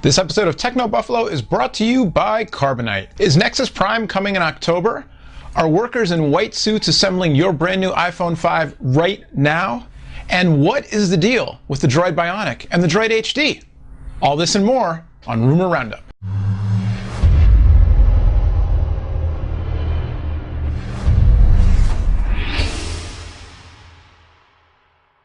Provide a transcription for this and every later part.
This episode of TechnoBuffalo is brought to you by Carbonite. Is Nexus Prime coming in October? Are workers in white suits assembling your brand new iPhone 5 right now? And what is the deal with the Droid Bionic and the Droid HD? All this and more on Rumor Roundup.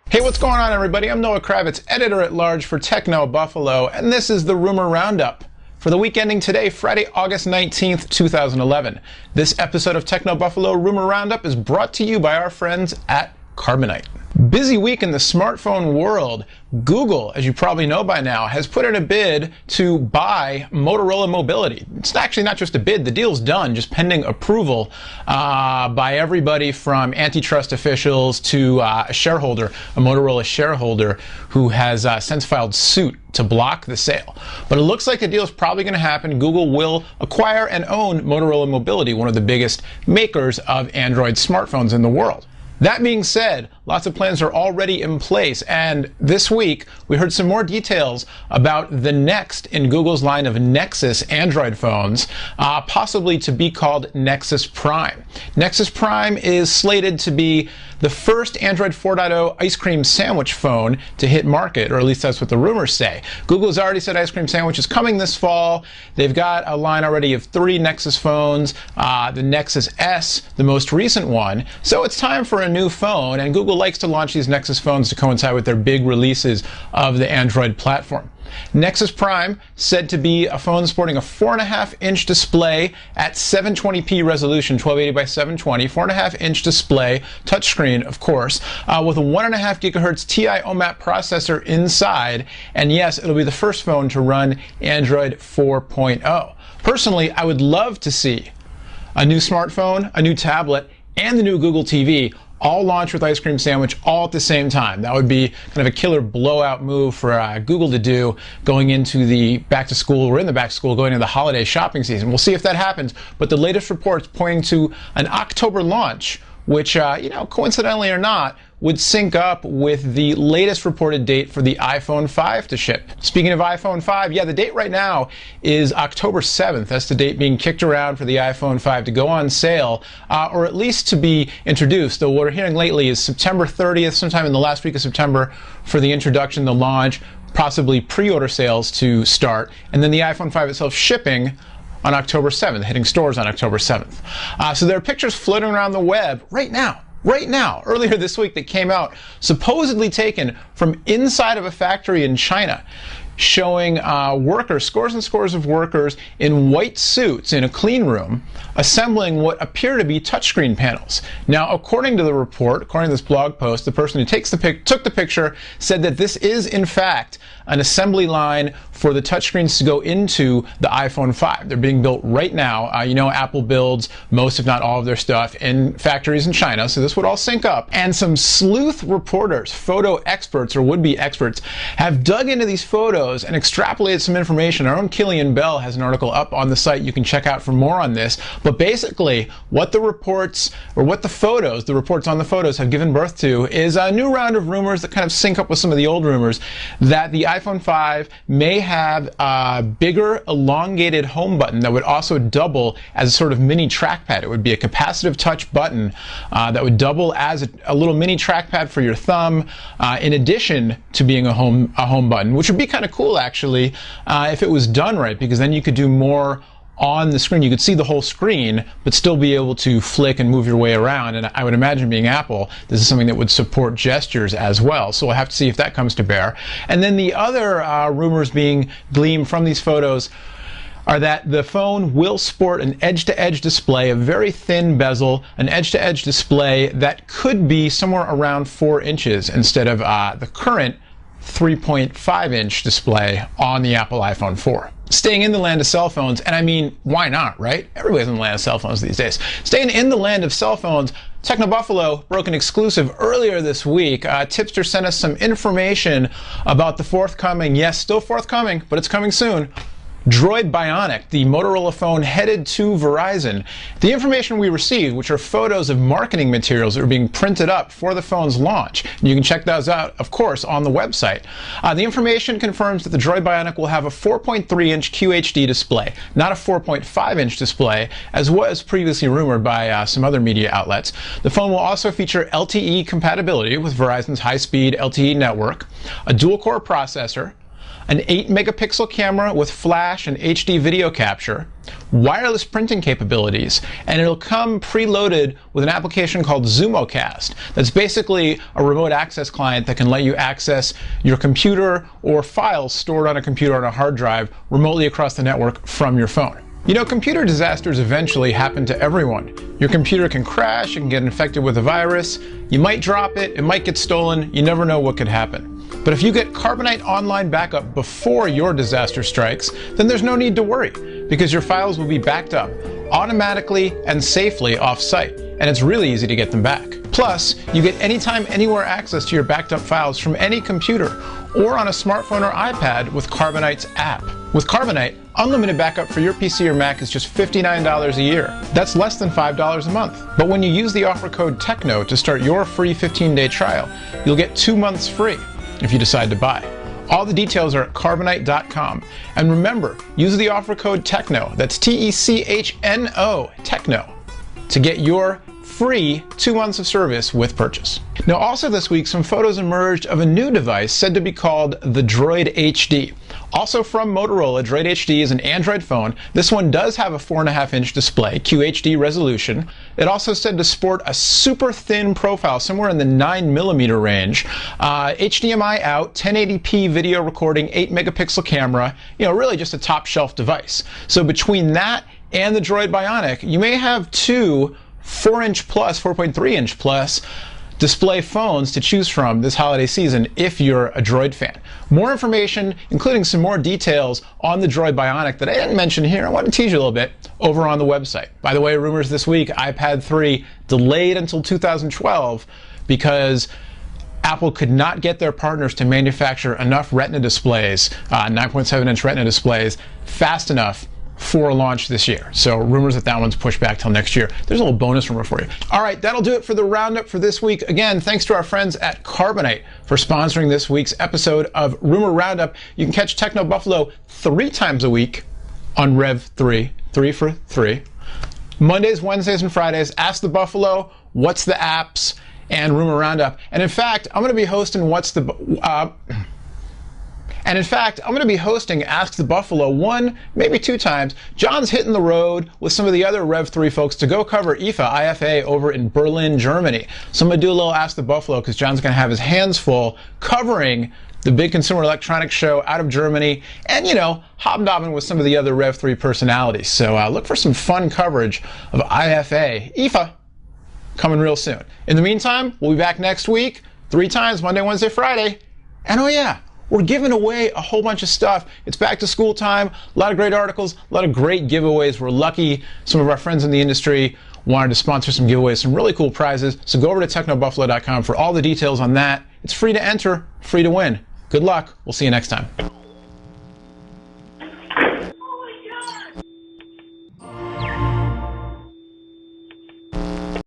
Hey, what's going on, everybody? I'm Noah Kravitz, editor-at-large for TechnoBuffalo, and this is the Rumor Roundup for the week ending today, Friday, August 19th, 2011. This episode of TechnoBuffalo Rumor Roundup is brought to you by our friends at Carbonite. Busy week in the smartphone world. Google, as you probably know by now, has put in a bid to buy Motorola Mobility. It's actually not just a bid, the deal's done, just pending approval by everybody from antitrust officials to a shareholder, a Motorola shareholder, who has since filed suit to block the sale. But it looks like the deal is probably going to happen. Google will acquire and own Motorola Mobility, one of the biggest makers of Android smartphones in the world. That being said, lots of plans are already in place, and this week we heard some more details about the next in Google's line of Nexus Android phones, possibly to be called Nexus Prime. Nexus Prime is slated to be the first Android 4.0 ice cream sandwich phone to hit market, or at least that's what the rumors say. Google has already said ice cream sandwich is coming this fall. They've got a line already of 3 Nexus phones, the Nexus S, the most recent one. So it's time for a new phone, and Google likes to launch these Nexus phones to coincide with their big releases of the Android platform. Nexus Prime said to be a phone sporting a 4.5-inch display at 720p resolution, 1280 by 720, 4.5-inch display, touchscreen, of course, with a 1.5 gigahertz TI OMAP processor inside, and yes, it'll be the first phone to run Android 4.0. Personally, I would love to see a new smartphone, a new tablet, and the new Google TV all launch with ice cream sandwich all at the same time. That would be kind of a killer blowout move for Google to do going into the back to school, or in the back to school, going into the holiday shopping season. We'll see if that happens, but the latest reports pointing to an October launch, which, coincidentally or not, would sync up with the latest reported date for the iPhone 5 to ship. Speaking of iPhone 5, yeah, the date right now is October 7th. That's the date being kicked around for the iPhone 5 to go on sale, or at least to be introduced. Though what we're hearing lately is September 30th, sometime in the last week of September, for the introduction, the launch, possibly pre-order sales to start, and then the iPhone 5 itself shipping on October 7th, hitting stores on October 7th. So there are pictures floating around the web right now, earlier this week, that came out, supposedly taken from inside of a factory in China, showing workers, scores and scores of workers in white suits in a clean room, assembling what appear to be touchscreen panels. Now, according to the report, according to this blog post, the person who took the picture said that this is, in fact, an assembly line for the touchscreens to go into the iPhone 5. They're being built right now. Apple builds most, if not all, of their stuff in factories in China, so this would all sync up. And some sleuth reporters, photo experts, or would-be experts, have dug into these photos and extrapolated some information. Our own Killian Bell has an article up on the site you can check out for more on this. But basically, what the reports, or what the reports on the photos have given birth to, is a new round of rumors that kind of sync up with some of the old rumors that the iPhone 5 may have a bigger, elongated home button that would also double as a sort of mini trackpad. It would be a capacitive touch button that would double as a little mini trackpad for your thumb, in addition to being a home button, which would be kind of cool, actually, if it was done right, because then you could do more on the screen. You could see the whole screen, but still be able to flick and move your way around. And I would imagine, being Apple, this is something that would support gestures as well. So we'll have to see if that comes to bear. And then the other rumors being gleaned from these photos are that the phone will sport an edge-to-edge display, a very thin bezel, an edge-to-edge display that could be somewhere around 4 inches instead of the current 3.5-inch display on the Apple iPhone 4. Staying in the land of cell phones, and I mean, why not, right? Everybody's in the land of cell phones these days. Staying in the land of cell phones, TechnoBuffalo broke an exclusive earlier this week. Tipster sent us some information about the forthcoming, yes, still forthcoming, but it's coming soon, Droid Bionic, the Motorola phone headed to Verizon. The information we received, which are photos of marketing materials that are being printed up for the phone's launch. You can check those out, of course, on the website. The information confirms that the Droid Bionic will have a 4.3-inch QHD display, not a 4.5-inch display, as was previously rumored by some other media outlets. The phone will also feature LTE compatibility with Verizon's high-speed LTE network, a dual-core processor, an 8-megapixel camera with flash and HD video capture, wireless printing capabilities, and it'll come preloaded with an application called ZoomoCast. That's basically a remote access client that can let you access your computer or files stored on a computer on a hard drive remotely across the network from your phone. You know, computer disasters eventually happen to everyone. Your computer can crash and get infected with a virus. You might drop it, it might get stolen, you never know what could happen. But if you get Carbonite Online Backup before your disaster strikes, then there's no need to worry, because your files will be backed up automatically and safely off-site, and it's really easy to get them back. Plus, you get anytime, anywhere access to your backed up files from any computer or on a smartphone or iPad with Carbonite's app. With Carbonite, unlimited backup for your PC or Mac is just $59 a year. That's less than $5 a month. But when you use the offer code TECHNO to start your free 15-day trial, you'll get 2 months free if you decide to buy. All the details are at carbonite.com. And remember, use the offer code TECHNO, that's TECHNO, TECHNO, to get your free 2 months of service with purchase. Now, also this week, some photos emerged of a new device said to be called the Droid HD. Also from Motorola, Droid HD is an Android phone. This one does have a 4.5-inch display, QHD resolution. It also said to sport a super thin profile, somewhere in the 9mm range. HDMI out, 1080p video recording, 8-megapixel camera. You know, really just a top-shelf device. So between that and the Droid Bionic, you may have two 4-inch plus, 4.3-inch plus display phones to choose from this holiday season if you're a Droid fan. More information, including some more details on the Droid Bionic that I didn't mention here, I want to tease you a little bit, over on the website. By the way, rumors this week, iPad 3 delayed until 2012 because Apple could not get their partners to manufacture enough Retina displays, 9.7-inch Retina displays, fast enough for a launch this year. So rumors that one's pushed back till next year. There's a little bonus rumor for you. All right, that'll do it for the Roundup for this week. Again, thanks to our friends at Carbonite for sponsoring this week's episode of Rumor Roundup. You can catch Techno Buffalo 3 times a week on Rev 3, 3 for 3. Mondays, Wednesdays, and Fridays, Ask the Buffalo, What's the Apps, and Rumor Roundup. And in fact, I'm going to be hosting Ask the Buffalo 1, maybe 2 times. John's hitting the road with some of the other Rev 3 folks to go cover IFA over in Berlin, Germany. So I'm going to do a little Ask the Buffalo because John's going to have his hands full covering the big consumer electronics show out of Germany and, you know, hobnobbing with some of the other Rev 3 personalities. So look for some fun coverage of IFA coming real soon. In the meantime, we'll be back next week, 3 times, Monday, Wednesday, Friday. And oh yeah, we're giving away a whole bunch of stuff. It's back to school time, a lot of great articles, a lot of great giveaways. We're lucky some of our friends in the industry wanted to sponsor some giveaways, some really cool prizes. So go over to TechnoBuffalo.com for all the details on that. It's free to enter, free to win. Good luck. We'll see you next time.